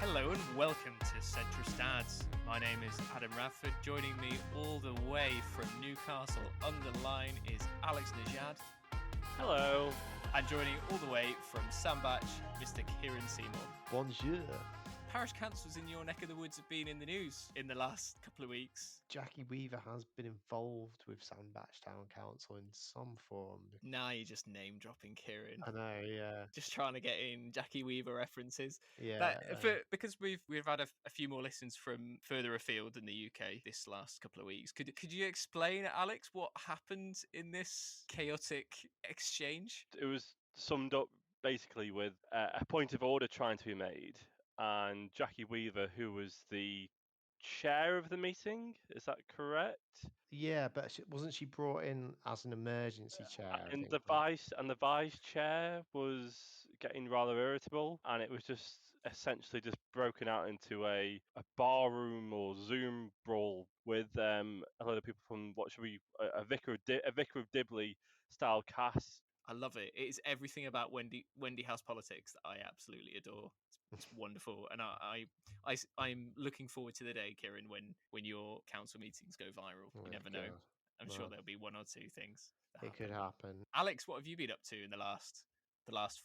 Hello and welcome to Centrist Ads. My name is Adam Radford. Joining me all the way from Newcastle under the line is Alex Negad. Hello. And joining all the way from Sandbach, Mr. Kieran Seymour. Bonjour. Parish councils in your neck of the woods have been in the news in the last couple of weeks. Jackie Weaver has been involved with Sandbach Town Council in some form. Now you're just name dropping Kieran. I know, yeah. Just trying to get in Jackie Weaver references. Yeah. Because we've had a few more listens from further afield in the UK this last couple of weeks. Could you explain, Alex, what happened in this chaotic exchange? It was summed up basically with a point of order trying to be made, and Jackie Weaver, who was the chair of the meeting, is that correct? Yeah, but wasn't she brought in as an emergency chair? And the vice chair was getting rather irritable, and it was just essentially just broken out into a barroom or Zoom brawl with a lot of people from a Vicar of Dibley style cast. I love it. It is everything about Wendy House politics that I absolutely adore. It's wonderful, and I'm looking forward to the day, Kieran, when your council meetings go viral. You never know. I'm sure there'll be one or two things. It could happen. Alex, what have you been up to in the last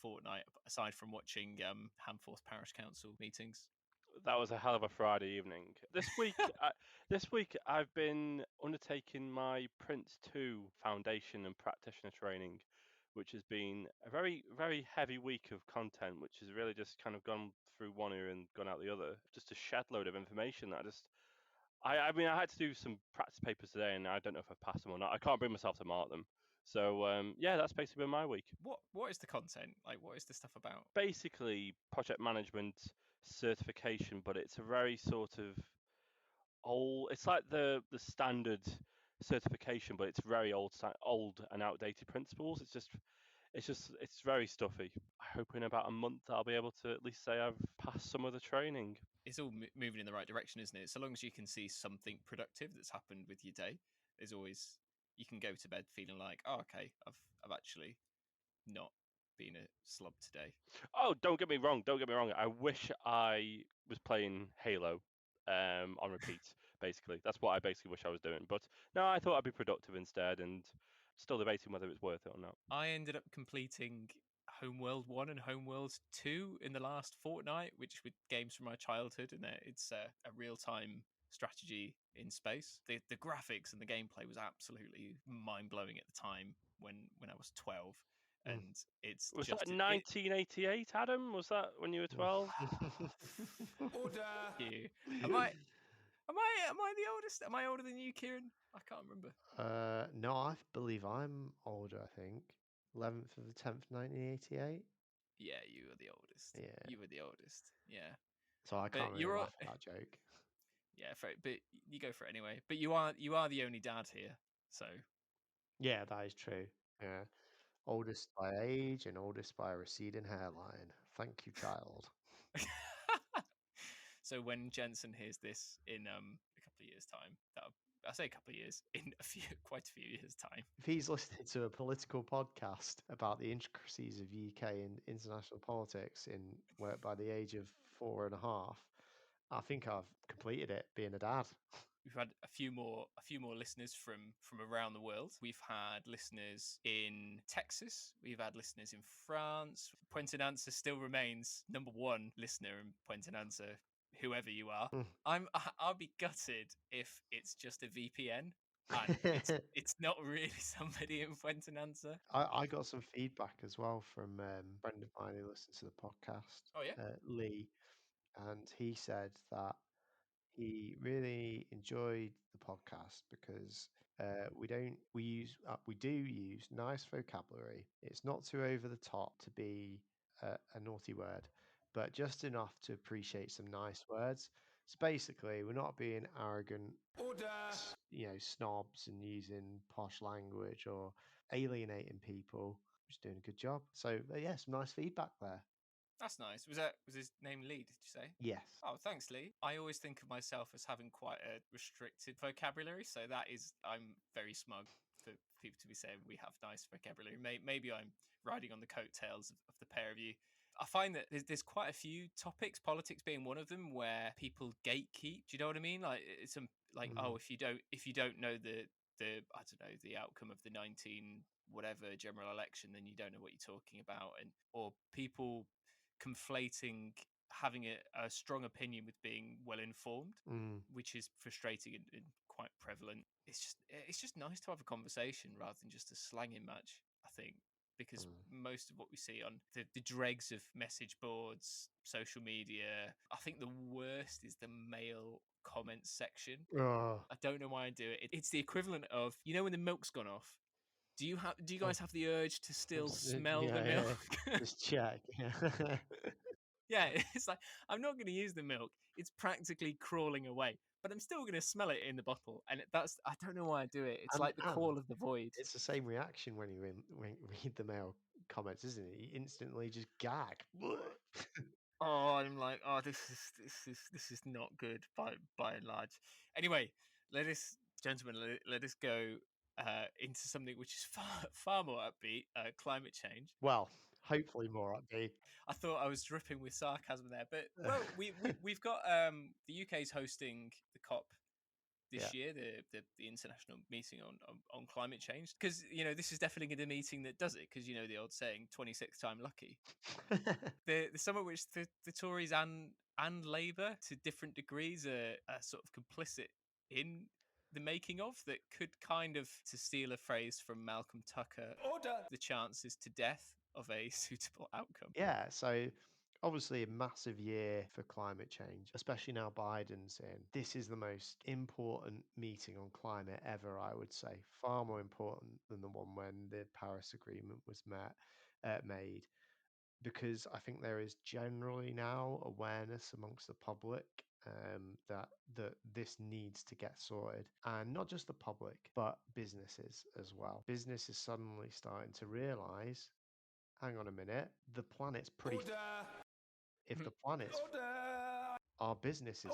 fortnight, aside from watching Hamforth Parish Council meetings? That was a hell of a Friday evening. This week, I've been undertaking my Prince 2 foundation and practitioner training, which has been a very, very heavy week of content, which has really just kind of gone through one ear and gone out the other. Just a shed load of information that I had to do some practice papers today, and I don't know if I've passed them or not. I can't bring myself to mark them. So that's basically been my week. What is the content? Like, what is the stuff about? Basically, project management certification, but it's a very sort of old. It's like the standard certification, but it's very old and outdated principles. It's very stuffy. I hope in about a month I'll be able to at least say I've passed some of the training. It's all moving in the right direction, isn't it? So long as you can see something productive that's happened with your day, there's always, you can go to bed feeling like, oh, okay, I've actually not been a slob today. Oh, don't get me wrong. I wish I was playing Halo on repeat. Basically, that's what I basically wish I was doing. But no, I thought I'd be productive instead, and still debating whether it's worth it or not. I ended up completing Homeworld 1 and Homeworld 2 in the last fortnight, which were games from my childhood, and it's a real-time strategy in space. The graphics and the gameplay was absolutely mind-blowing at the time when I was 12. And it's was just that 1988, Adam? Was that when you were 12? Order. Am I the oldest? Am I older than you, Kieran? I can't remember. No, I believe I'm older. I think 11th of the 10th, 1988. Yeah, you were the oldest. Yeah, you were the oldest. Yeah. So I can't really laugh at that joke. Yeah, but you go for it anyway. But you are the only dad here, so. Yeah, that is true. Yeah. Oldest by age and oldest by a receding hairline. Thank you, child. So when Jensen hears this in a couple of years' time, I say a couple of years, in quite a few years' time. If he's listening to a political podcast about the intricacies of UK and international politics in work by the age of 4.5, I think I've completed it being a dad. We've had a few more listeners from around the world. We've had listeners in Texas. We've had listeners in France. Puente Nansa still remains number one listener in Puente Nansa, whoever you are. I'll be gutted if it's just a VPN and it's not really somebody in Puente Nansa. I got some feedback as well from a friend of mine who listens to the podcast. Oh yeah, Lee, and he said that he really enjoyed the podcast because we do use nice vocabulary. It's not too over the top to be a naughty word, but just enough to appreciate some nice words. So basically, we're not being arrogant, snobs and using posh language or alienating people. Just doing a good job. So yeah, some nice feedback there. That's nice. Was his name Lee, did you say? Yes. Oh, thanks, Lee. I always think of myself as having quite a restricted vocabulary, so I'm very smug for people to be saying we have nice vocabulary. Maybe I'm riding on the coattails of the pair of you. I find that there's quite a few topics, politics being one of them, where people gatekeep. Do you know what I mean? Like it's like, oh, if you don't know the I don't know, the outcome of the 19 whatever general election, then you don't know what you're talking about, and or people conflating having a strong opinion with being well informed, which is frustrating and quite prevalent. It's just nice to have a conversation rather than just a slanging match, I think, because most of what we see on the dregs of message boards, social media, I think the worst is the male comments section. Oh, I don't know why I do it. It's the equivalent of, you know, when the milk's gone off. Do you guys have the urge to still smell the milk? just check. Yeah, it's like, I'm not going to use the milk. It's practically crawling away, but I'm still going to smell it in the bottle. And I don't know why I do it. It's like the call of the void. It's the same reaction when you read the mail comments, isn't it? You instantly just gag. Oh, I'm like, oh, this is not good by and large. Anyway, gentlemen, let us go into something which is far more upbeat, climate change. Well, hopefully more upbeat. I thought I was dripping with sarcasm there, but well, we've got the UK's hosting the COP this year, the international meeting on climate change, because this is definitely the meeting that does it, because the old saying, 26th time lucky. the summit which the Tories and Labour to different degrees are sort of complicit in the making of, that could kind of, to steal a phrase from Malcolm Tucker, order the chances to death of a suitable outcome. Yeah, so obviously a massive year for climate change, especially now Biden's in. This is the most important meeting on climate ever, I would say. Far more important than the one when the Paris Agreement was made, because I think there is generally now awareness amongst the public that this needs to get sorted, and not just the public, but businesses as well. Business is suddenly starting to realise, hang on a minute, the planet's pretty. If the planet's our businesses,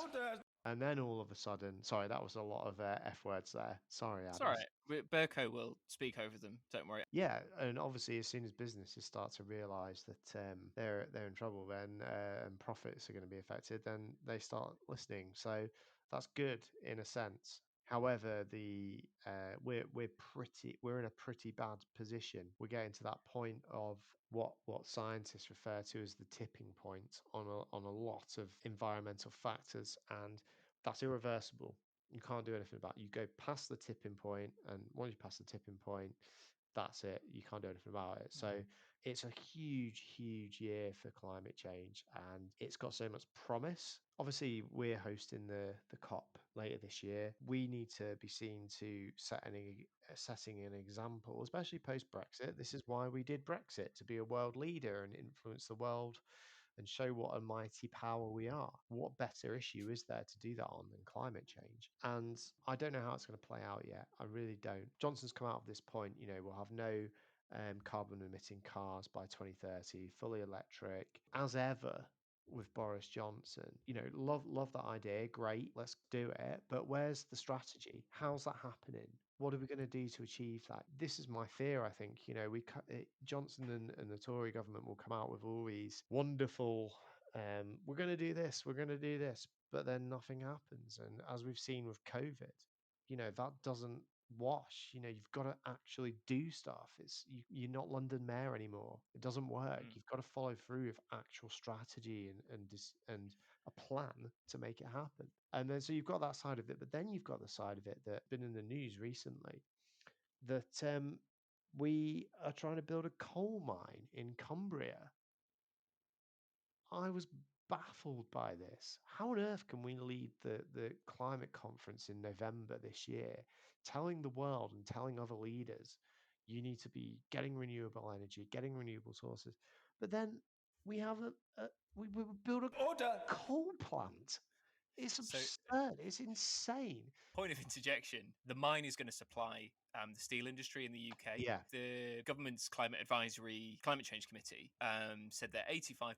and then all of a sudden, sorry, that was a lot of F words there. Sorry, Adam. It's all right. Berko will speak over them. Don't worry. Yeah, and obviously, as soon as businesses start to realise that they're in trouble, then and profits are going to be affected, then they start listening. So that's good in a sense. However, we're in a pretty bad position. We're getting to that point of what scientists refer to as the tipping point on a lot of environmental factors, and that's irreversible. You can't do anything about it. You go past the tipping point, and once you pass the tipping point, that's it. You can't do anything about it. So it's a huge, huge year for climate change, and it's got so much promise. Obviously, we're hosting the COP later this year. We need to be seen to setting an example, especially post Brexit. This is why we did Brexit, to be a world leader and influence the world and show what a mighty power we are. What better issue is there to do that on than climate change? And I don't know how it's going to play out yet. I really don't. Johnson's come out of this point, we'll have no carbon emitting cars by 2030, fully electric, as ever. With Boris Johnson, love that idea. Great, let's do it. But where's the strategy? How's that happening? What are we going to do to achieve that? This is my fear. I think Johnson and the Tory government will come out with all these wonderful. We're going to do this. We're going to do this, but then nothing happens. And as we've seen with COVID, that doesn't wash. You've got to actually do stuff. You're not London mayor anymore. It doesn't work. You've got to follow through with actual strategy and a plan to make it happen. And then so you've got that side of it, but then you've got the side of it that's been in the news recently, that we are trying to build a coal mine in Cumbria. I was baffled by this. How on earth can we lead the climate conference in November this year, telling the world and telling other leaders, you need to be getting renewable energy, getting renewable sources, but then we have we build a coal plant. It's absurd. It's insane. Point of interjection: the mine is going to supply the steel industry in the UK. Yeah. The government's climate change committee said that 85%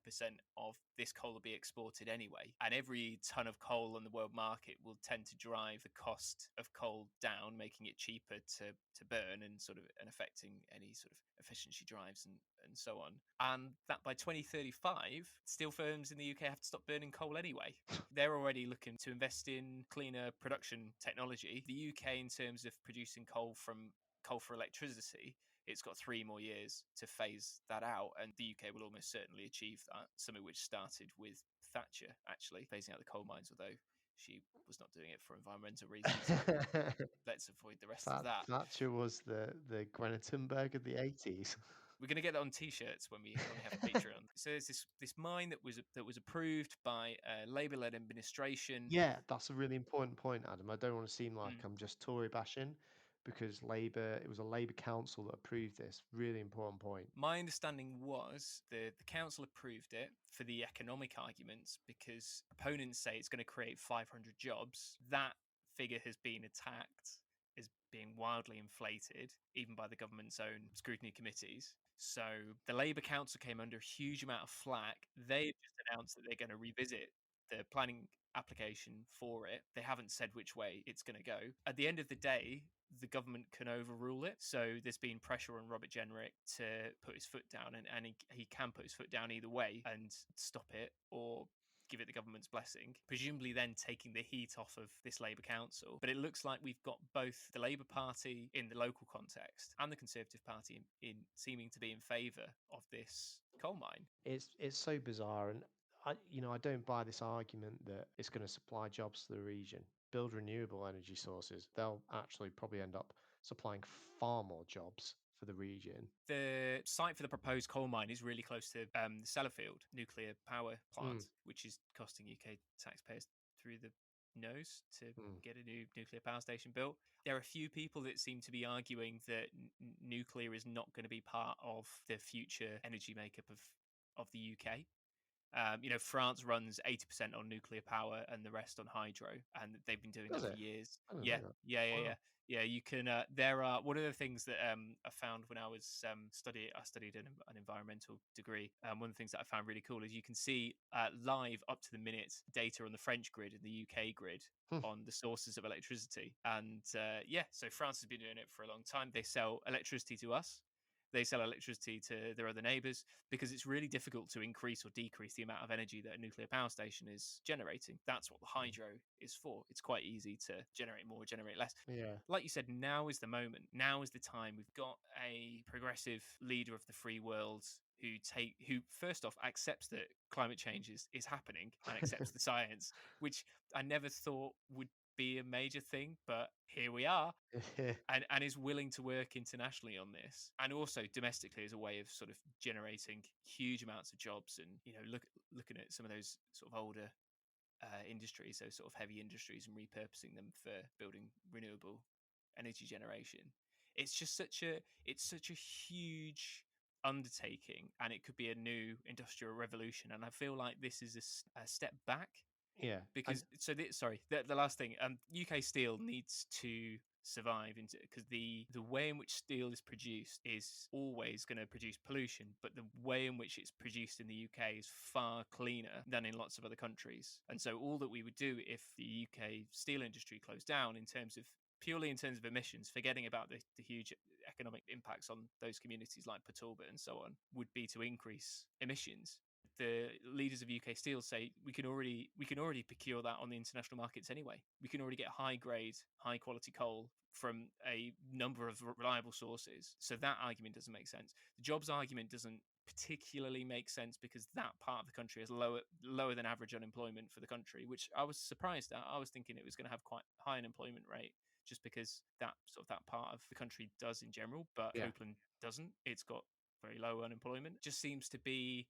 of this coal will be exported anyway. And every ton of coal on the world market will tend to drive the cost of coal down, making it cheaper to burn and affecting any sort of efficiency drives and so on. And that by 2035, steel firms in the UK have to stop burning coal anyway. They're already looking to invest in cleaner production technology. The UK, in terms of producing coal for electricity, it's got 3 more years to phase that out, and the UK will almost certainly achieve that, something which started with Thatcher, actually, phasing out the coal mines, although she was not doing it for environmental reasons. So let's avoid the rest of that. Thatcher was the Greta Thunberg of the 80s. We're going to get that on T-shirts when we have a Patreon. So there's this mine that was approved by a Labour-led administration. Yeah, that's a really important point, Adam. I don't want to seem like I'm just Tory bashing, because it was a Labour council that approved this. Really important point. My understanding was the council approved it for the economic arguments, because opponents say it's going to create 500 jobs. That figure has been attacked as being wildly inflated, even by the government's own scrutiny committees. So the Labour council came under a huge amount of flack. They've just announced that they're going to revisit the planning application for it. They haven't said which way it's going to go. At the end of the day, the government can overrule it. So there's been pressure on Robert Jenrick to put his foot down, and he can put his foot down either way and stop it or give it the government's blessing, presumably then taking the heat off of this Labour council. But it looks like we've got both the Labour Party in the local context and the Conservative Party in seeming to be in favour of this coal mine. It's so bizarre, and I don't buy this argument that it's going to supply jobs to the region. Build renewable energy sources, they'll actually probably end up supplying far more jobs for the region. The site for the proposed coal mine is really close to the Sellafield nuclear power plant, which is costing UK taxpayers through the nose to get a new nuclear power station built. There are a few people that seem to be arguing that nuclear is not going to be part of the future energy makeup of the UK. France runs 80% on nuclear power and the rest on hydro, and they've been doing that for years. Yeah. You can. There are one of the things that I found when I was studied an environmental degree. One of the things that I found really cool is you can see live up to the minute data on the French grid and the UK grid on the sources of electricity. And so France has been doing it for a long time. They sell electricity to us. They sell electricity to their other neighbours, because it's really difficult to increase or decrease the amount of energy that a nuclear power station is generating. That's what the hydro is for. It's quite easy to generate more, generate less. Yeah. Like you said, now is the moment. Now is the time. We've got a progressive leader of the free world who first off accepts that climate change is happening and accepts the science, which I never thought would be a major thing, but here we are. and is willing to work internationally on this, and also domestically as a way of sort of generating huge amounts of jobs. And looking at some of those sort of older industries, those sort of heavy industries, and repurposing them for building renewable energy generation. It's just such a huge undertaking, and it could be a new industrial revolution. And I feel like this is a step back. Yeah, because the last thing, UK steel needs to survive, because the way in which steel is produced is always going to produce pollution, but the way in which it's produced in the UK is far cleaner than in lots of other countries. And so all that we would do if the UK steel industry closed down, purely in terms of emissions, forgetting about the huge economic impacts on those communities like Port and so on, would be to increase emissions. The leaders of UK Steel say we can already procure that on the international markets anyway. We can already get high grade, high quality coal from a number of reliable sources. So that argument doesn't make sense. The jobs argument doesn't particularly make sense, because that part of the country has lower than average unemployment for the country, which I was surprised at. I was thinking it was going to have quite high unemployment rate, just because that part of the country does in general, but Copeland doesn't. It's got very low unemployment. Just seems to be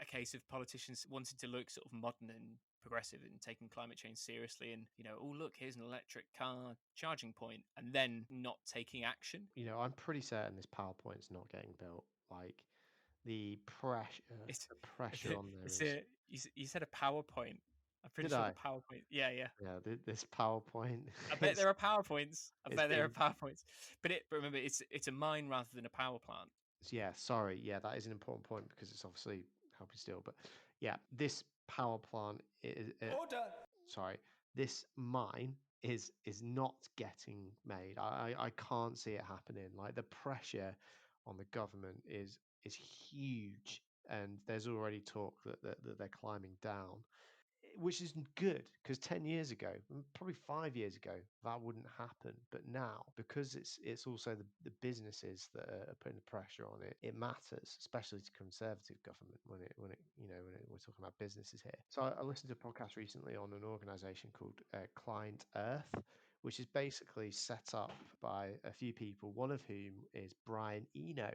a case of politicians wanting to look sort of modern and progressive and taking climate change seriously, and oh look, here's an electric car charging point, and then not taking action. I'm pretty certain this PowerPoint's not getting built. Like the pressure on there is. You said a PowerPoint. I'm pretty sure the PowerPoint. Yeah. This PowerPoint. I bet there are PowerPoints. There are PowerPoints. But remember, it's a mine rather than a power plant. Yeah, sorry. Yeah, that is an important point, because it's obviously helping steel. But Yeah, this power plant is this mine is not getting made. I can't see it happening. Like, the pressure on the government is huge, and there's already talk that they're climbing down, which is good, because 10 years ago, probably 5 years ago, that wouldn't happen. But now, because it's also the businesses that are putting the pressure on it, it matters, especially to conservative government we're talking about businesses here. So I listened to a podcast recently on an organization called Client Earth, which is basically set up by a few people, one of whom is Brian Eno,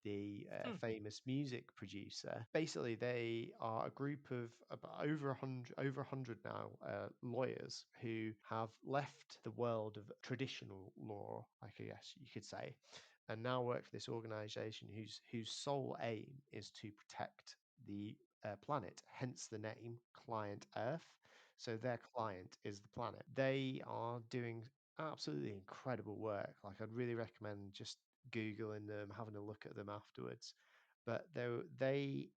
the famous music producer. Basically, they are a group of about over 100 now, lawyers who have left the world of traditional law, I guess you could say, and now work for this organization whose sole aim is to protect the planet, hence the name Client Earth. So their client is the planet. They are doing absolutely incredible work. Like, I'd really recommend just Googling them, having a look at them afterwards. But they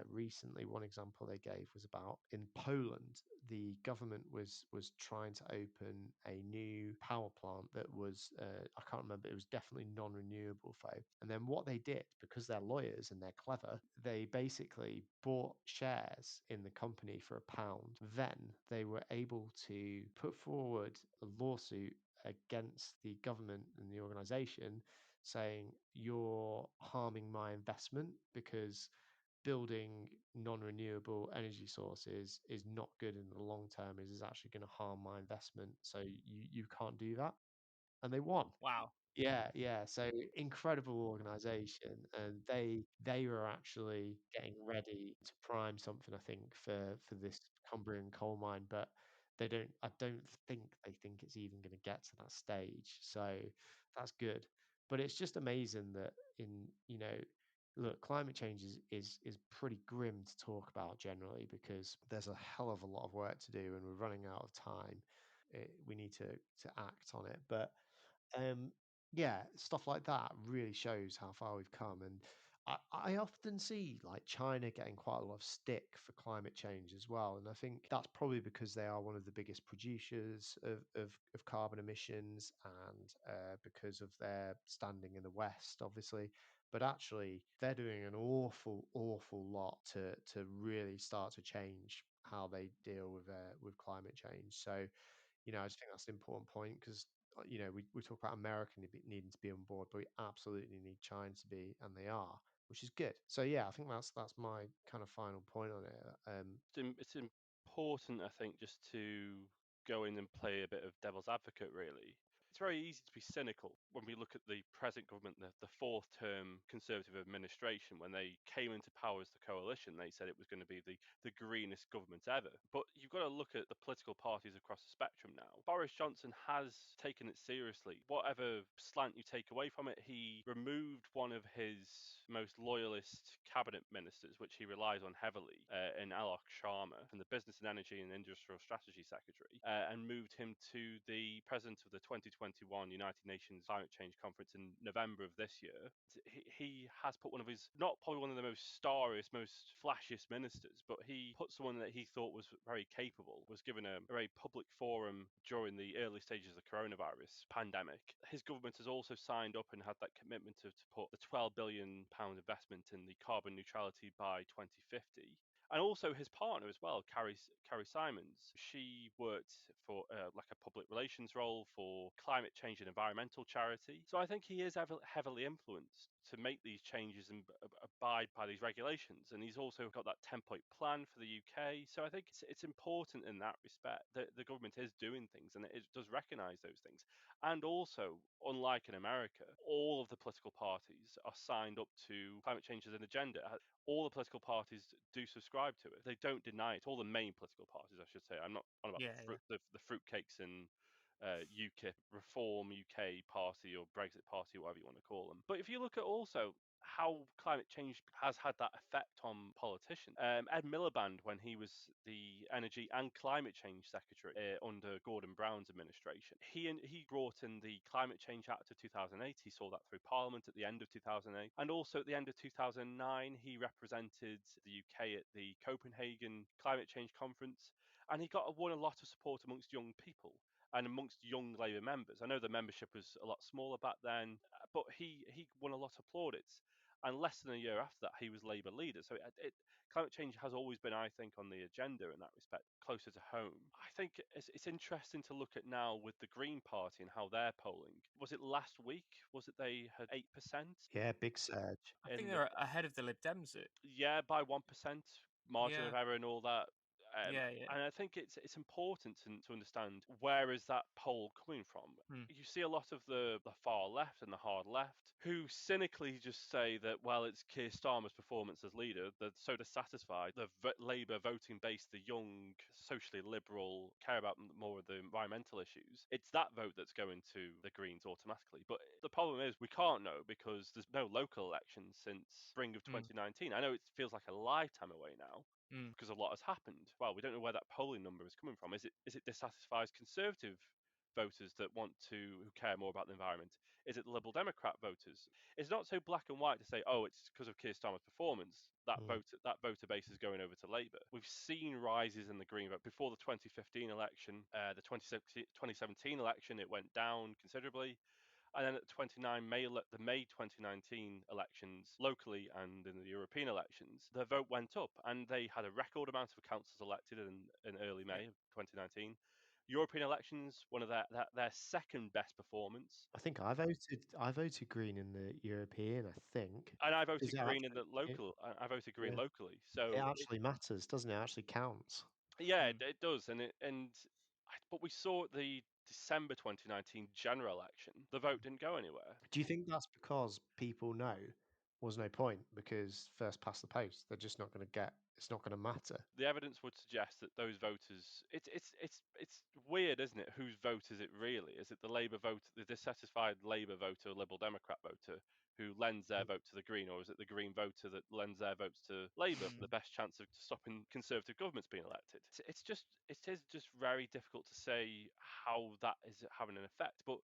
recently, one example they gave was about in Poland, the government was trying to open a new power plant that was I can't remember, it was definitely non-renewable though. And then what they did, because they're lawyers and they're clever, they basically bought shares in the company for £1. Then they were able to put forward a lawsuit against the government and the organization, saying, you're harming my investment, because building non-renewable energy sources is not good in the long term, is actually going to harm my investment, so you can't do that. And they won. Wow. Yeah. So incredible organization, and they were actually getting ready to prime something, I think, for this Cumbrian coal mine, but they don't. I don't think they think it's even going to get to that stage. So that's good. But it's just amazing that look, climate change is pretty grim to talk about generally, because there's a hell of a lot of work to do, and we're running out of time. We need to act on it, but yeah, stuff like that really shows how far we've come. And I often see like China getting quite a lot of stick for climate change as well. And I think that's probably because they are one of the biggest producers of carbon emissions, and because of their standing in the West, obviously. But actually, they're doing an awful lot to really start to change how they deal with climate change. So I just think that's an important point, because we talk about America needing to be on board, but we absolutely need China to be, and they are, which is good. So yeah, I think that's my kind of final point on it. It's important, I think, just to go in and play a bit of devil's advocate, really. It's very easy to be cynical when we look at the present government, the fourth term Conservative administration. When they came into power as the coalition, they said it was going to be the greenest government ever. But you've got to look at the political parties across the spectrum now. Boris Johnson has taken it seriously. Whatever slant you take away from it, he removed one of his most loyalist cabinet ministers, which he relies on heavily, in Alok Sharma, from the Business and Energy and Industrial Strategy Secretary, and moved him to the president of the 2021 United Nations Climate Change Conference in November of this year. He has put one of his, not probably one of the most stariest, most flashiest ministers, but he put someone that he thought was very capable, was given a very public forum during the early stages of the coronavirus pandemic. His government has also signed up and had that commitment to put the £12 billion investment in the carbon neutrality by 2050. And also his partner as well, Carrie Simons. She worked for like a public relations role for climate change and environmental charity. So I think he is heavily influenced to make these changes and abide by these regulations. And he's also got that 10-point plan for the UK. So I think it's important in that respect that the government is doing things, and it does recognise those things. And also, unlike in America, all of the political parties are signed up to climate change as an agenda. All the political parties do subscribe to it. They don't deny it. All the main political parties, I should say. I'm not on about Yeah, yeah. the fruitcakes in UKIP, Reform UK Party, or Brexit Party, whatever you want to call them. But if you look at also how climate change has had that effect on politicians. Ed Miliband, when he was the Energy and Climate Change Secretary under Gordon Brown's administration, he brought in the Climate Change Act of 2008. He saw that through Parliament at the end of 2008. And also at the end of 2009, he represented the UK at the Copenhagen Climate Change Conference. And he won a lot of support amongst young people and amongst young Labour members. I know the membership was a lot smaller back then, but he won a lot of plaudits. And less than a year after that, he was Labour leader. So climate change has always been, I think, on the agenda in that respect, closer to home. I think it's interesting to look at now with the Green Party and how they're polling. Was it last week? Was it they had 8%? Yeah, big surge. I think they're ahead of the Lib Dems. Yeah, by 1%, margin of error and all that. Yeah. And I think it's important to understand where is that poll coming from. You see a lot of the far left and the hard left who cynically just say that, well, it's Keir Starmer's performance as leader. They're so dissatisfied. The Labour voting base, the young, socially liberal, care about more of the environmental issues. It's that vote that's going to the Greens automatically. But the problem is we can't know because there's no local elections since spring of 2019. I know it feels like a lifetime away now, because a lot has happened. Well, we don't know where that polling number is coming from. Is it dissatisfied Conservative voters that who care more about the environment? Is it the Liberal Democrat voters? It's not so black and white to say, oh, it's because of Keir Starmer's performance that voter base is going over to Labour. We've seen rises in the Green vote before the 2015 election, the 2017 election. It went down considerably. And then at the May 2019 elections, locally and in the European elections, the vote went up and they had a record amount of councillors elected in early May of 2019. European elections, one of their second best performance. I think I voted Green in the European, I think. And I voted Green in the local. I voted Green locally. So it actually matters, doesn't it? It actually counts. Yeah, it does. But we saw the December 2019 general election, the vote didn't go anywhere. Do you think that's because people know was no point because first past the post, they're just not going to get, it's not going to matter? The evidence would suggest that those voters, it's weird, isn't it? Whose vote is it really? Is it the Labour vote, the dissatisfied Labour voter, Liberal Democrat voter who lends their vote to the Green, or is it the Green voter that lends their votes to Labour for the best chance of stopping Conservative governments being elected? It is just very difficult to say how that is having an effect. But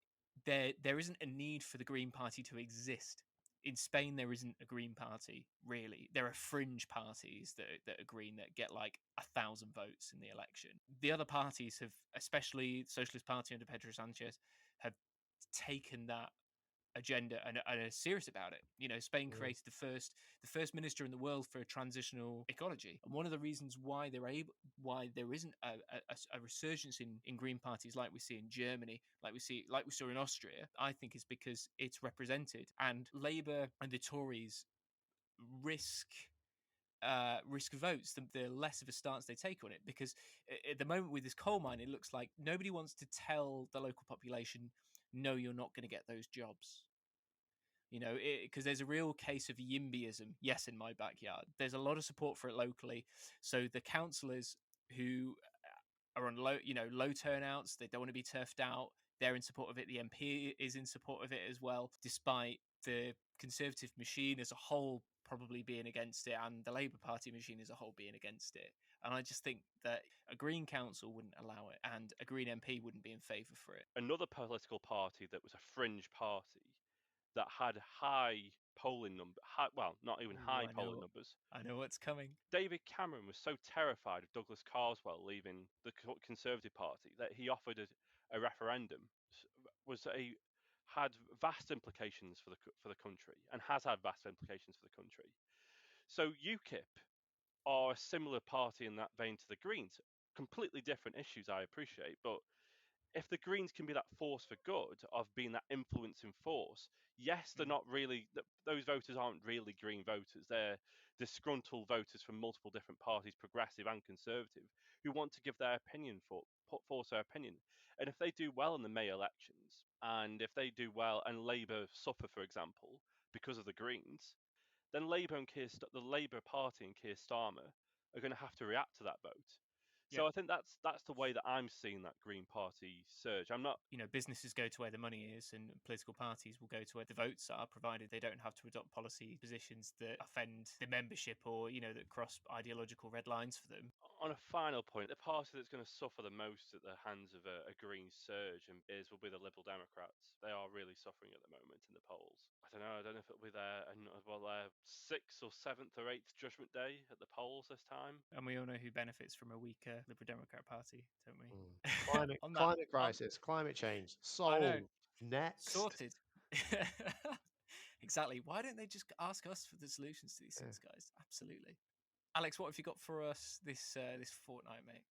there isn't a need for the Green Party to exist. In Spain, there isn't a Green Party, really. There are fringe parties that are Green that get like 1,000 votes in the election. The other parties have, especially Socialist Party under Pedro Sanchez, have taken that agenda and are serious about it. You know, Spain created the first minister in the world for a transitional ecology, and one of the reasons why why there isn't a resurgence in green parties like we see in Germany, like we saw in Austria, I think is because it's represented, and Labour and the Tories risk votes, the less of a stance they take on it. Because at the moment with this coal mine, it looks like nobody wants to tell the local population, no, you're not going to get those jobs. You know, because there's a real case of YIMBYism. Yes, in my backyard. There's a lot of support for it locally. So the councillors who are on low turnouts, they don't want to be turfed out, they're in support of it. The MP is in support of it as well, despite the Conservative machine as a whole probably being against it, and the Labour Party machine as a whole being against it. And I just think that a Green council wouldn't allow it, and a Green MP wouldn't be in favour for it. Another political party that was a fringe party that had high polling numbers, well, not even high polling numbers. I know what's coming. David Cameron was so terrified of Douglas Carswell leaving the Conservative Party that he offered a referendum. Had vast implications for the country, and has had vast implications for the country. So UKIP are a similar party in that vein to the Greens. Completely different issues, I appreciate, but if the Greens can be that force for good of being that influencing force, yes, they're not really, those voters aren't really Green voters. They're disgruntled voters from multiple different parties, progressive and conservative, who want to give their opinion, put forth their opinion. And if they do well in the May elections, and if they do well and Labour suffer, for example, because of the Greens, then Labour and the Labour Party and Keir Starmer are going to have to react to that vote. So I think that's the way that I'm seeing that Green Party surge. I'm not. Businesses go to where the money is, and political parties will go to where the votes are, provided they don't have to adopt policy positions that offend the membership or that cross ideological red lines for them. On a final point, the party that's going to suffer the most at the hands of a green surge will be the Liberal Democrats. They are really suffering at the moment in the polls. I don't know if it'll be their 6th or 7th or 8th Judgment Day at the polls this time. And we all know who benefits from a weaker Liberal Democrat Party, don't we? Climate crisis, climate change, I know. solved. Next. Sorted. Exactly. Why don't they just ask us for the solutions to these things, guys? Absolutely. Alex, what have you got for us this fortnight, mate?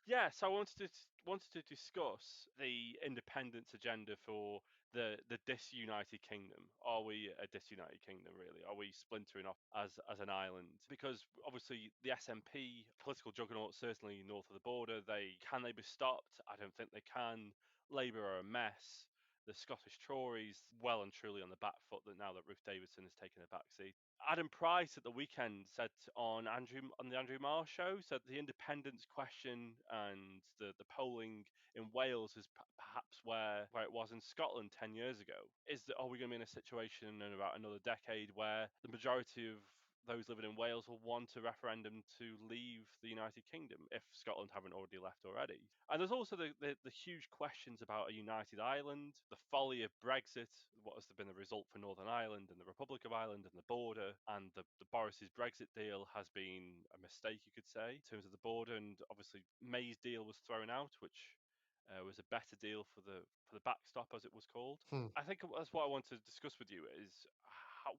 Yes, I wanted to discuss the independence agenda for the disunited kingdom. Are we a disunited kingdom, really? Are we splintering off as an island? Because obviously the SNP political juggernaut, certainly north of the border, can they be stopped? I don't think they can. Labour are a mess. The Scottish Tories well and truly on the back foot now that Ruth Davidson has taken a back seat. Adam Price at the weekend said on the Andrew Marr show, said the independence question and the polling in Wales is perhaps where it was in Scotland 10 years ago. Are we going to be in a situation in about another decade where the majority of those living in Wales will want a referendum to leave the United Kingdom if Scotland haven't already left already? And there's also the huge questions about a united Ireland, the folly of Brexit, what has been the result for Northern Ireland and the Republic of Ireland and the border, and the Boris's Brexit deal has been a mistake, you could say, in terms of the border. And obviously May's deal was thrown out, which was a better deal for the backstop, as it was called. I think that's what I want to discuss with you is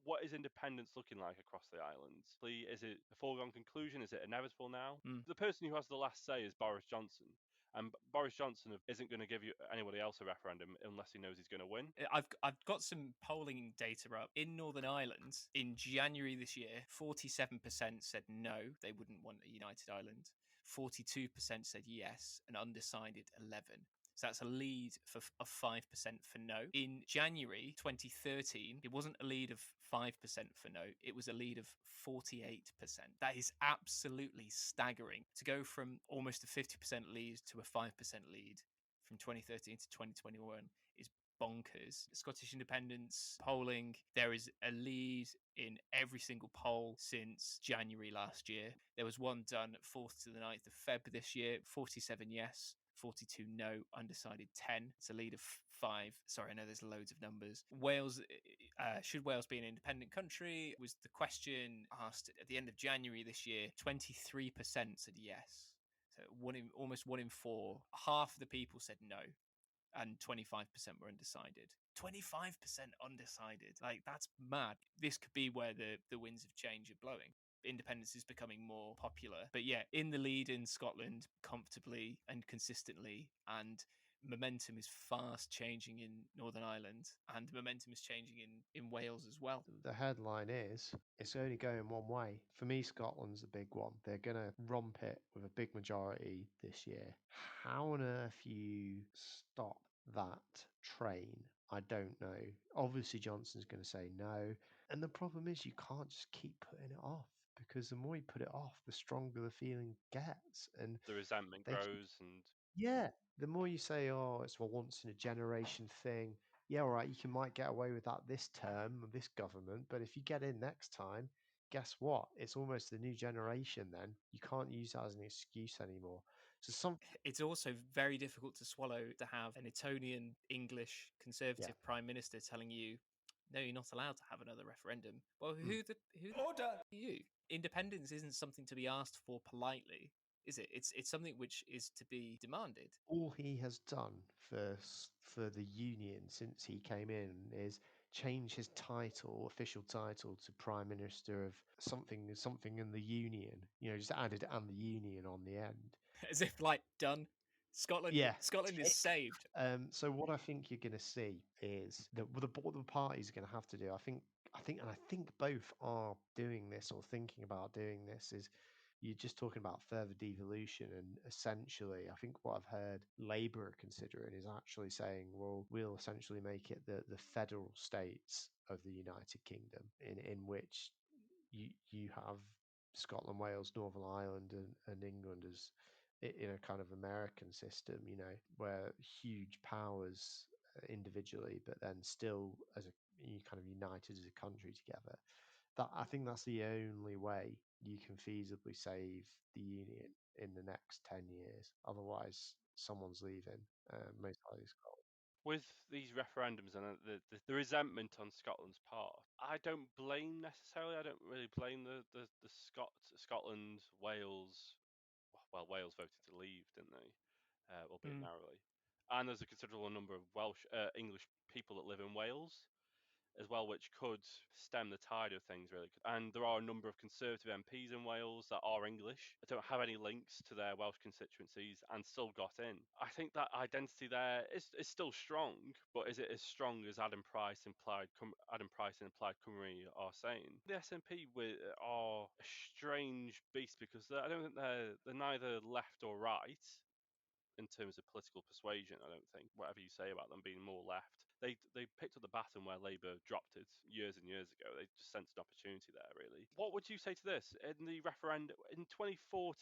what is independence looking like across the islands? Is it a foregone conclusion? Is it inevitable now? The person who has the last say is Boris Johnson. And Boris Johnson isn't going to give anybody else a referendum unless he knows he's going to win. I've got some polling data up. In Northern Ireland, in January this year, 47% said no, they wouldn't want a united Ireland. 42% said yes, and undecided 11%. So that's a lead of 5% for no. In January 2013, it wasn't a lead of 5% for no, it was a lead of 48%. That is absolutely staggering. To go from almost a 50% lead to a 5% lead from 2013 to 2021 is bonkers. Scottish independence polling, there is a lead in every single poll since January last year. There was one done 4th to the 9th of Feb this year, 47 yes, 42 no, undecided 10. It's a lead of 5. Sorry, I know there's loads of numbers. Wales, should Wales be an independent country, was the question asked at the end of January this year. 23% said yes. So almost 1 in 4. Half of the people said no, and 25% were undecided. 25% undecided. Like, that's mad. This could be where the winds of change are blowing. Independence is becoming more popular. But yeah, in the lead in Scotland comfortably and consistently, and momentum is fast changing in Northern Ireland, and momentum is changing in Wales as well. The headline is, it's only going one way. For me, Scotland's the big one. They're going to romp it with a big majority this year. How on earth you stop that train, I don't know. Obviously, Johnson's going to say no. And the problem is you can't just keep putting it off, because the more you put it off, the stronger the feeling gets. And the resentment grows. And yeah, the more you say, oh, it's a once in a generation thing. Yeah, all right, you might get away with that this term of this government, but if you get in next time, guess what? It's almost the new generation then. You can't use that as an excuse anymore. So it's also very difficult to swallow to have an Etonian English Conservative Prime Minister telling you, no, you're not allowed to have another referendum. Well, who the order are you? Independence isn't something to be asked for politely, is it? It's something which is to be demanded. All he has done for the union since he came in is change his official title, to Prime Minister of something in the union. Just added "and the union" on the end. As if, like, done. Scotland is saved. So what I think you're going to see is that what the parties are going to have to do. I think both are doing this or thinking about doing this. Is you're just talking about further devolution, and essentially, I think what I've heard Labour are considering is actually saying, well, we'll essentially make it the federal states of the United Kingdom, in which you have Scotland, Wales, Northern Ireland, and England in a kind of American system, where huge powers individually, but then still as a you kind of united as a country together. I think that's the only way you can feasibly save the union in the next 10 years. Otherwise, someone's leaving. Most likely Scotland. With these referendums and the resentment on Scotland's part, I don't blame necessarily. I don't really blame the Scotland, Wales. Well, Wales voted to leave, didn't they? Albeit narrowly. And there's a considerable number of Welsh, English people that live in Wales as well, which could stem the tide of things, really. And there are a number of Conservative MPs in Wales that are English, that don't have any links to their Welsh constituencies and still got in. I think that identity there is still strong, but is it as strong as Adam Price and Plaid Cymru are saying? The SNP are a strange beast because I don't think they're neither left or right in terms of political persuasion. I don't think, whatever you say about them being more left, they picked up the baton where Labour dropped it years and years ago. They just sensed an opportunity there, really. What would you say to this? In the referendum in 2014,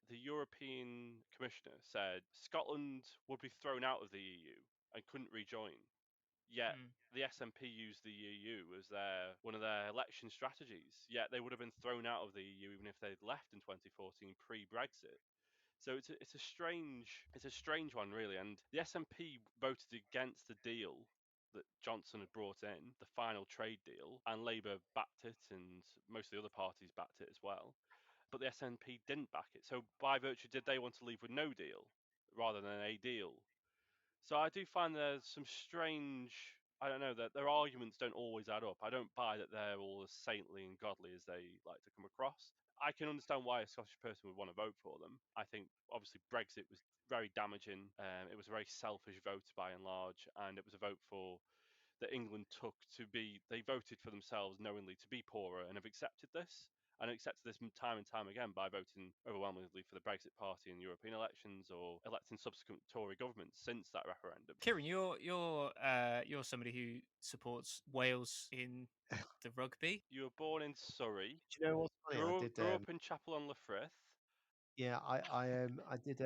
the European Commissioner said Scotland would be thrown out of the EU and couldn't rejoin. Yet the SNP used the EU as one of their election strategies. Yet they would have been thrown out of the EU even if they'd left in 2014 pre-Brexit. So it's a strange one, really. And the SNP voted against the deal that Johnson had brought in, the final trade deal, and Labour backed it, and most of the other parties backed it as well. But the SNP didn't back it. So by virtue, did they want to leave with no deal rather than a deal? So I do find there's some strange. I don't know that their arguments don't always add up. I don't buy that they're all as saintly and godly as they like to come across. I can understand why a Scottish person would want to vote for them. I think obviously Brexit was very damaging. It was a very selfish vote by and large, and it was a vote that England took to be. They voted for themselves knowingly to be poorer and have accepted this. And accepted this time and time again by voting overwhelmingly for the Brexit Party in European elections or electing subsequent Tory governments since that referendum. Kieran, you're somebody who supports Wales in the rugby. You were born in Surrey. Do you know what's funny? Grew up in Chapel on the Frith. Yeah, I did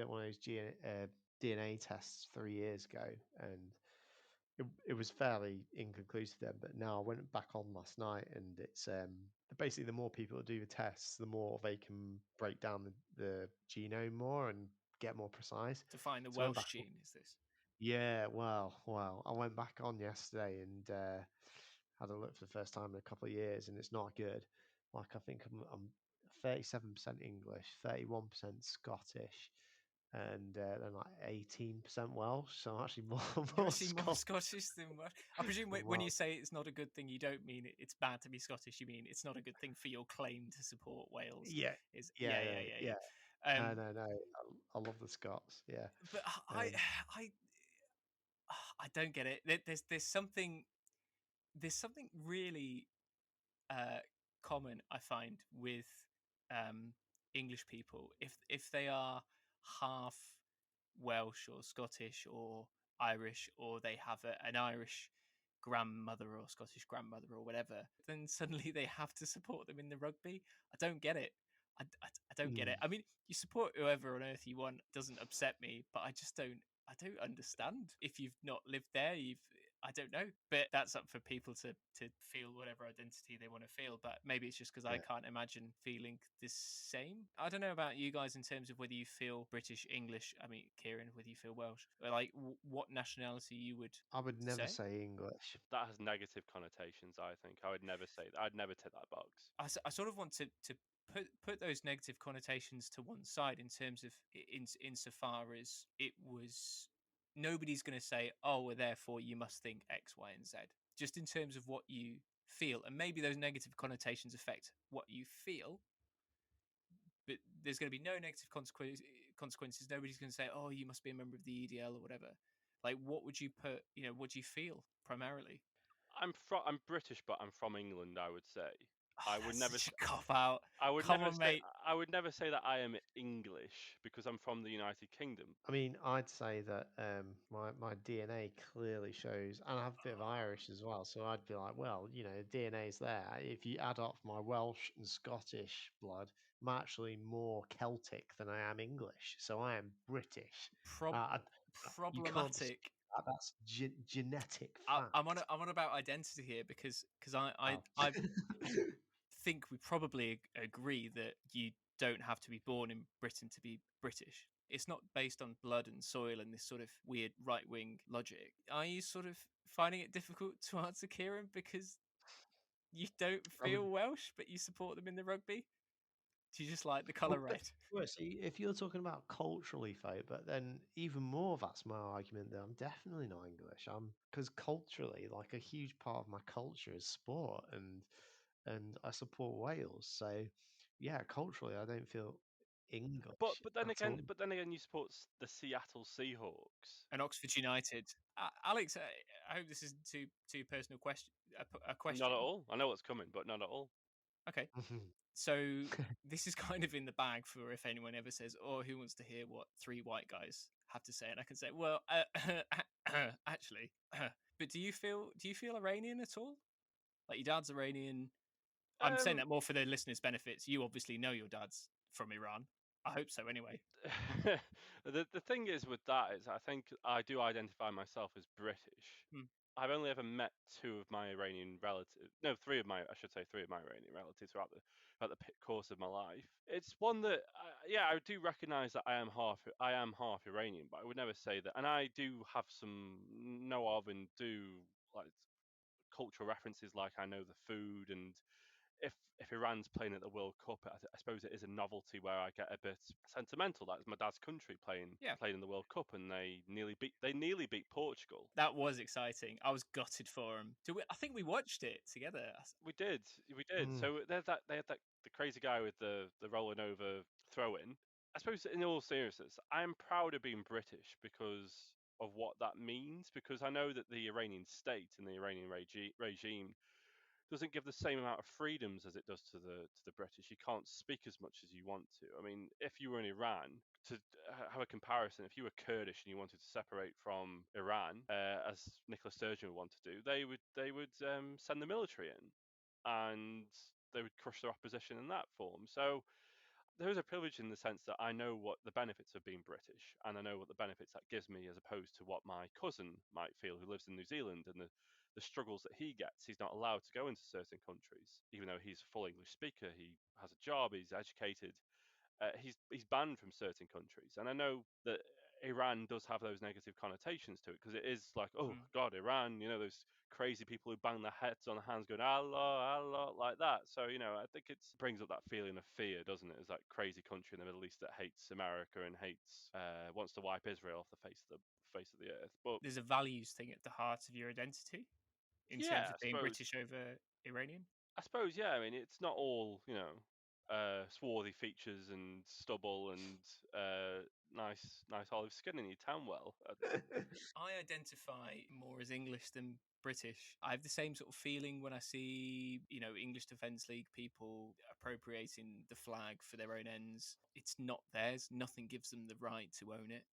one of those DNA tests 3 years ago, and it was fairly inconclusive then. But now I went back on last night, and it's basically the more people that do the tests, the more they can break down the genome more and get more precise. To find the So I went Welsh back. gene, is this? Yeah, well, I went back on yesterday and had a look for the first time in a couple of years, and it's not good. Like I think I'm 37% English, 31% Scottish, and then like 18% Welsh. So I'm actually more You're actually more Scottish Scottish than Welsh. I presume than when you Welsh. say it's not a good thing, you don't mean it's bad to be Scottish. You mean it's not a good thing for your claim to support Wales. Yeah, Is yeah, yeah. No. I love the Scots. Yeah, But um, I don't get it. There's something really common I find with English people if they are half Welsh or Scottish or Irish, or they have an Irish grandmother or Scottish grandmother or whatever, then suddenly they have to support them in the rugby. I don't get it. I don't get it. I mean, you support whoever on earth you want. It doesn't upset me, but I just don't. I don't understand. If you've not lived there, I don't know. But that's up for people to feel whatever identity they want to feel. But maybe it's just because I yeah. can't imagine feeling the same. I don't know about you guys in terms of whether you feel British, English. I mean, Kieran, whether you feel Welsh, or like what nationality you would. I would never say? say English. That has negative connotations, I think. I would never say that. I'd never tick that box. I sort of want to put those negative connotations to one side in terms of insofar as it was nobody's going to say, oh, well, therefore you must think X, Y, and Z. Just in terms of what you feel, and maybe those negative connotations affect what you feel, but there's going to be no negative consequences. Nobody's going to say, oh, you must be a member of the EDL or whatever. Like, what would you put? What do you feel primarily? I'm British, but I'm from England, I would say. I would never. Such a cop out. I would Come never on, say. mate. I would never say that I am English because I'm from the United Kingdom. I mean, I'd say that my DNA clearly shows, and I have a bit of Irish as well. So I'd be like, well, DNA's there. If you add up my Welsh and Scottish blood, I'm actually more Celtic than I am English. So I am British. You can't dispute Problematic. that. That's genetic I'm fact. on about identity here because I Oh. think we probably agree that you don't have to be born in Britain to be British. It's not based on blood and soil and this sort of weird right wing logic. Are you sort of finding it difficult to answer, Kieran, because you don't I would feel Welsh but you support them in the rugby? Do you just like the colour Well, red? well, see, if you're talking about culturally, folk, but then even more, that's my argument that I'm definitely not English. Because culturally, like a huge part of my culture is sport, and I support Wales. So, yeah, culturally, I don't feel But English but then at again, all. you support the Seattle Seahawks. And Oxford United. Alex, I hope this isn't too personal question. A question. Not at all. I know what's coming, but not at all. Okay. So this is kind of in the bag for if anyone ever says, "Oh, who wants to hear what three white guys have to say?" And I can say, "Well, actually." But do you feel Iranian at all? Like your dad's Iranian. I'm saying that more for the listeners' benefits. You obviously know your dad's from Iran. I hope so, anyway. The thing is with that is I think I do identify myself as British. I've only ever met two of my Iranian relatives. No, three of my Iranian relatives throughout the course of my life. It's one that, I do recognise that I am half Iranian, but I would never say that. And I do have some know of and do like cultural references, like I know the food, and if Iran's playing at the World Cup, I suppose it is a novelty where I get a bit sentimental. That's my dad's country playing in the World Cup, and they nearly beat Portugal. That was exciting. I was gutted for them. I think we watched it together. We did. So they had that the crazy guy with the rolling over throw in. I suppose in all seriousness, I'm proud of being British because of what that means. Because I know that the Iranian state and the Iranian regime doesn't give the same amount of freedoms as it does to the British. You can't speak as much as you want to. I mean, if you were in Iran, to have a comparison, if you were Kurdish and you wanted to separate from Iran, as Nicola Sturgeon would want to do, they would send the military in, and they would crush their opposition in that form. So there is a privilege in the sense that I know what the benefits of being British, and I know what the benefits that gives me, as opposed to what my cousin might feel who lives in New Zealand, and the struggles that he gets. He's not allowed to go into certain countries, even though he's a full English speaker. He has a job. He's educated. He's banned from certain countries, and I know that Iran does have those negative connotations to it, because it is like, oh God, Iran, those crazy people who bang their heads on the hands going Allah, Allah, like that. So I think it brings up that feeling of fear, doesn't it? It's that crazy country in the Middle East that hates America and wants to wipe Israel off the face of the earth. But there's a values thing at the heart of your identity in terms of being British over Iranian. I suppose, yeah. I mean, it's not all swarthy features and stubble and nice olive skin, and you tan well. I identify more as English than British. I have the same sort of feeling when I see, English Defence League people appropriating the flag for their own ends. It's not theirs. Nothing gives them the right to own it.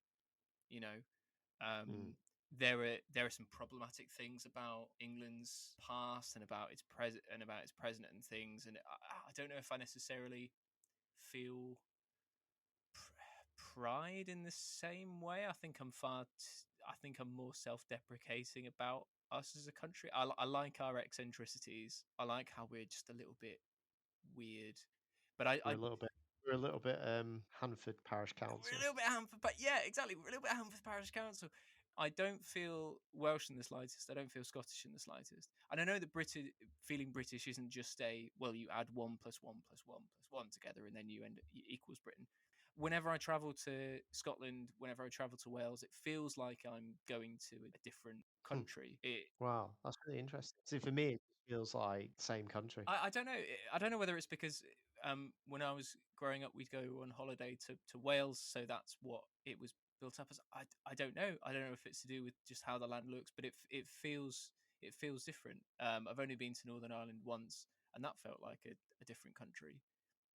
There are some problematic things about England's past and about its present and things. And I don't know if I necessarily feel pride in the same way. I think I'm more self-deprecating about us as a country. I like our eccentricities. I like how we're just a little bit weird. But we're a little bit Hanford Parish Council. We're a little bit Hanford, but yeah, exactly. We're a little bit Hanford Parish Council. I don't feel Welsh in the slightest. I don't feel Scottish in the slightest. And I know that feeling British isn't just you add 1 + 1 + 1 + 1 together and then you end up equals Britain. Whenever I travel to Scotland, whenever I travel to Wales, it feels like I'm going to a different country. Wow, that's really interesting. See, for me, it feels like the same country. I don't know. I don't know whether it's because when I was growing up, we'd go on holiday to Wales, so that's what it was built up as. I don't know. I don't know if it's to do with just how the land looks, but it feels different. I've only been to Northern Ireland once, and that felt like a different country.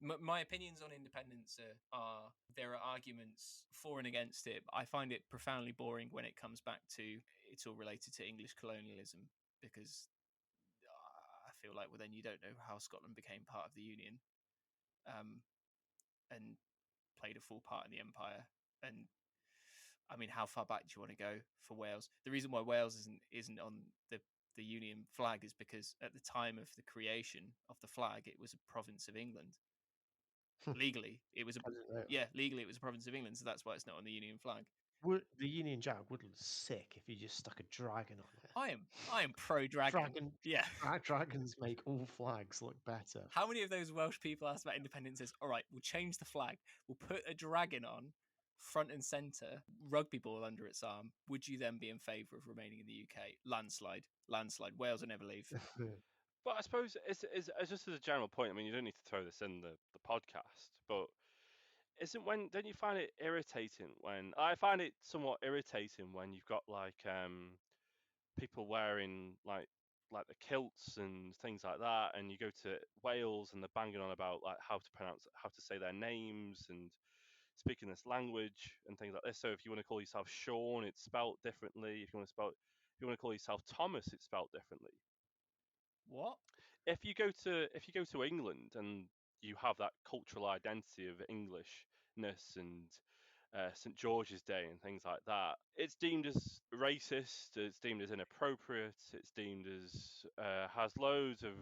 My opinions on independence are there are arguments for and against it. But I find it profoundly boring when it comes back to it's all related to English colonialism, because I feel like, well, then you don't know how Scotland became part of the Union, and played a full part in the empire. And I mean, how far back do you want to go for Wales? The reason why Wales isn't on the Union flag is because at the time of the creation of the flag, it was a province of England. Legally, it was legally it was a province of England, so that's why it's not on the Union flag. The Union Jack would look sick if you just stuck a dragon on it. I am pro dragon. Yeah. Dragons make all flags look better. How many of those Welsh people asked about independence says, all right, we'll change the flag, we'll put a dragon on front and centre, rugby ball under its arm? Would you then be in favour of remaining in the UK? Landslide. Wales will never leave. But I suppose it's just as a general point. I mean, you don't need to throw this in the podcast, but don't you find it irritating when I find it somewhat irritating when you've got like people wearing like the kilts and things like that, and you go to Wales and they're banging on about like how to say their names and speaking this language and things like this. So if you want to call yourself Sean, it's spelt differently. If you want to call yourself Thomas, it's spelt differently. What? If you go to England and you have that cultural identity of Englishness and St George's Day and things like that, it's deemed as racist. It's deemed as inappropriate. It's deemed as has loads of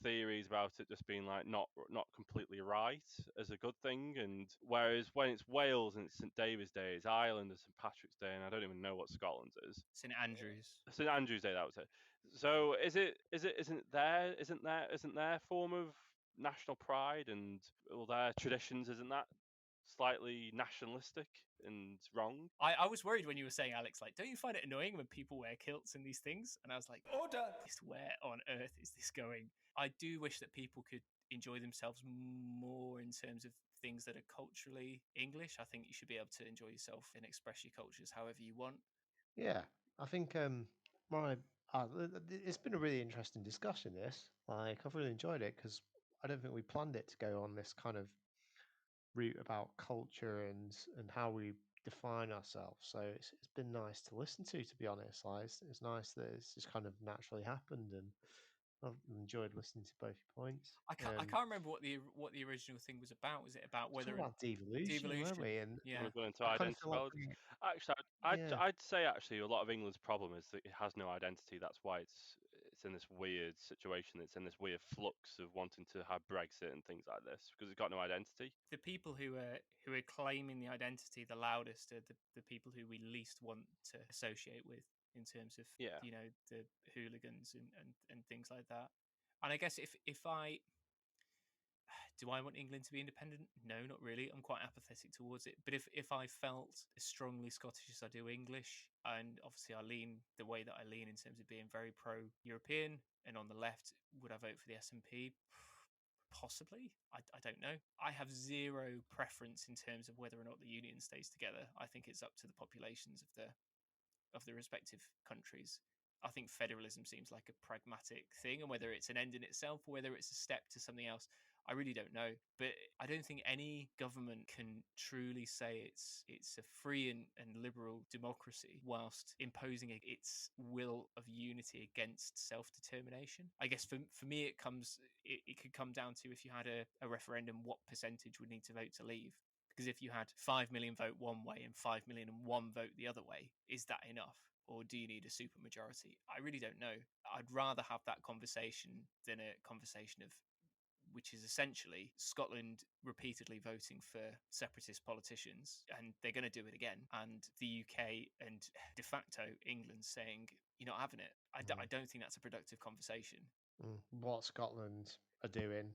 theories about it just being like not completely right as a good thing. And whereas when it's Wales and it's St David's Day, it's Ireland and St Patrick's Day, and I don't even know what Scotland's is. St Andrews. St Andrews Day, that was it. So isn't their form of national pride and all their traditions, isn't that slightly nationalistic and wrong? I was worried when you were saying, Alex, like, don't you find it annoying when people wear kilts and these things? And I was like, order! Where on earth is this going? I do wish that people could enjoy themselves more in terms of things that are culturally English. I think you should be able to enjoy yourself and express your cultures however you want. Yeah, I think it's been a really interesting discussion. This, like, I've really enjoyed it because I don't think we planned it to go on this kind of route about culture and how we define ourselves. So it's been nice to listen to be honest. Like, it's nice that it's just kind of naturally happened, and I've enjoyed listening to both your points. I can't remember what the original thing was about. Was it about whether about devolution, weren't we? And we're going into identity politics. Actually, I'd say actually a lot of England's problem is that it has no identity. That's why it's in this weird situation. It's in this weird flux of wanting to have Brexit and things like this because it's got no identity. The people who are claiming the identity the loudest are the people who we least want to associate with in terms of the hooligans and things like that. And I guess if I do I want England to be independent? No, not really. I'm quite apathetic towards it. But if I felt as strongly Scottish as I do English, and obviously I lean the way that I lean in terms of being very pro-European, and on the left, would I vote for the SNP? Possibly. I don't know. I have zero preference in terms of whether or not the union stays together. I think it's up to the populations of the respective countries. I think federalism seems like a pragmatic thing, and whether it's an end in itself or whether it's a step to something else, I really don't know. But I don't think any government can truly say it's a free and liberal democracy whilst imposing its will of unity against self-determination. I guess for me, it could come down to, if you had a referendum, what percentage would need to vote to leave. Because if you had 5 million vote one way and 5 million and one vote the other way, is that enough? Or do you need a supermajority? I really don't know. I'd rather have that conversation than a conversation of, which is essentially Scotland repeatedly voting for separatist politicians, and they're going to do it again, and the UK and de facto England saying, you're not having it. I don't think that's a productive conversation. What Scotland are doing,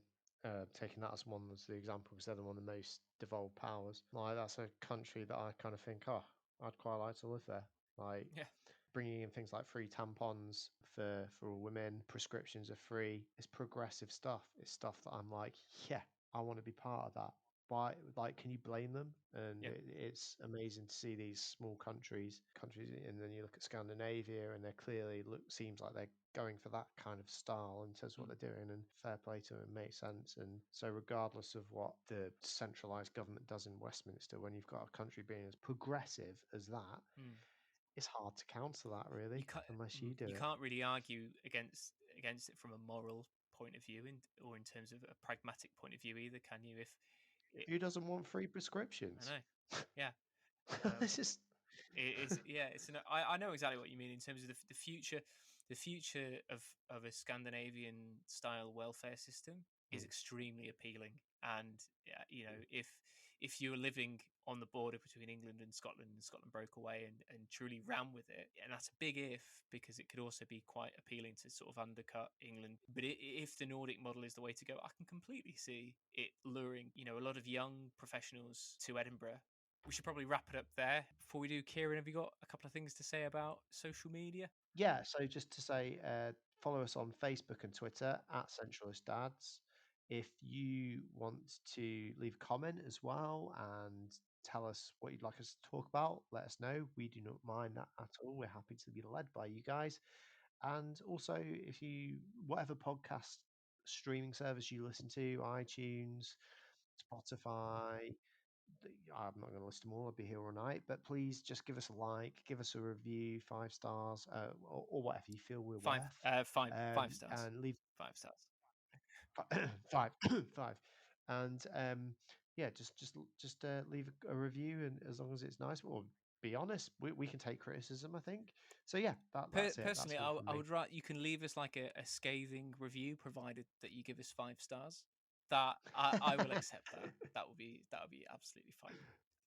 taking that as the example, because they're one of the most devolved powers. Like, that's a country that I kind of think, I'd quite like to live there. Like, bringing in things like free tampons for women, prescriptions are free. It's progressive stuff. It's stuff that I'm like, I want to be part of that. Why, like, can you blame them? And Yeah. it's amazing to see these small countries, and then you look at Scandinavia, and they're clearly seems like they're going for that kind of style in terms of what they're doing, and fair play to them, it makes sense. And so, regardless of what the centralised government does in Westminster, when you've got a country being as progressive as that, it's hard to counter that, really, unless you do you it. can't really argue against it from a moral point of view, or in terms of a pragmatic point of view either, can you? Who doesn't want free prescriptions? I know, yeah. It's just I know exactly what you mean in terms of the future. The future of a Scandinavian style welfare system is extremely appealing, and you know, if you were living on the border between England and Scotland broke away and truly ran with it, and that's a big if, because it could also be quite appealing to sort of undercut England. But if the Nordic model is the way to go, I can completely see it luring, you know, a lot of young professionals to Edinburgh. We should probably wrap it up there. Before we do, Kieran, have you got a couple of things to say about social media? Yeah, so just to say, follow us on Facebook and Twitter at Centralist Dads. If you want to leave a comment as well and tell us what you'd like us to talk about, let us know. We do not mind that at all. We're happy to be led by you guys. And also, if you, whatever podcast streaming service you listen to, iTunes, Spotify, I'm not going to list them all. I'll be here all night. But please just give us a like, give us a review, 5 stars, or whatever you feel we're worth. Five stars. And leave 5 stars. five, five, and yeah, just leave a review, and as long as it's nice, or be honest, we can take criticism, I think. So yeah, that's it. Personally, That's all from I me. would write. You can leave us like a scathing review, provided that you give us 5 stars. That I will accept that. That would be absolutely fine.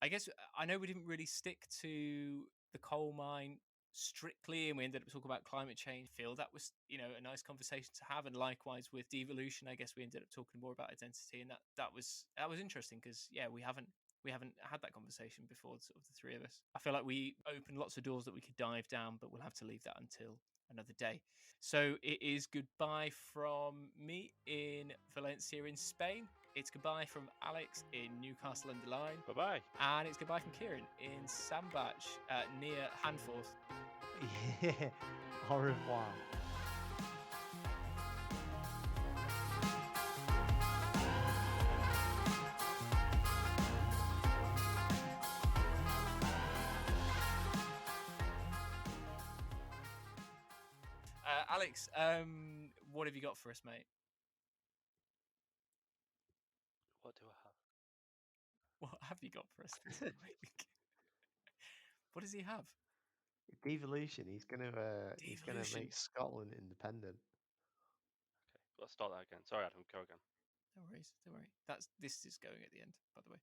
I guess I know we didn't really stick to the coal mine strictly, and we ended up talking about climate change. I feel that was, you know, a nice conversation to have, and likewise with devolution, I guess we ended up talking more about identity, and that was interesting because yeah, we haven't had that conversation before, sort of the three of us. I feel like we opened lots of doors that we could dive down, but we'll have to leave that until another day. So it is goodbye from me in Valencia in Spain. It's goodbye from Alex in Newcastle under Lyme. Bye-bye. And it's goodbye from Kieran in Sandbach near Hanforth. Yeah, au revoir. Alex, what have you got for us, mate? What do I have? What have you got for us this week? What does he have? Devolution. He's gonna make Scotland independent. Okay, let's start that again. Sorry, Adam, go again. No worries, don't worry. This is going at the end, by the way.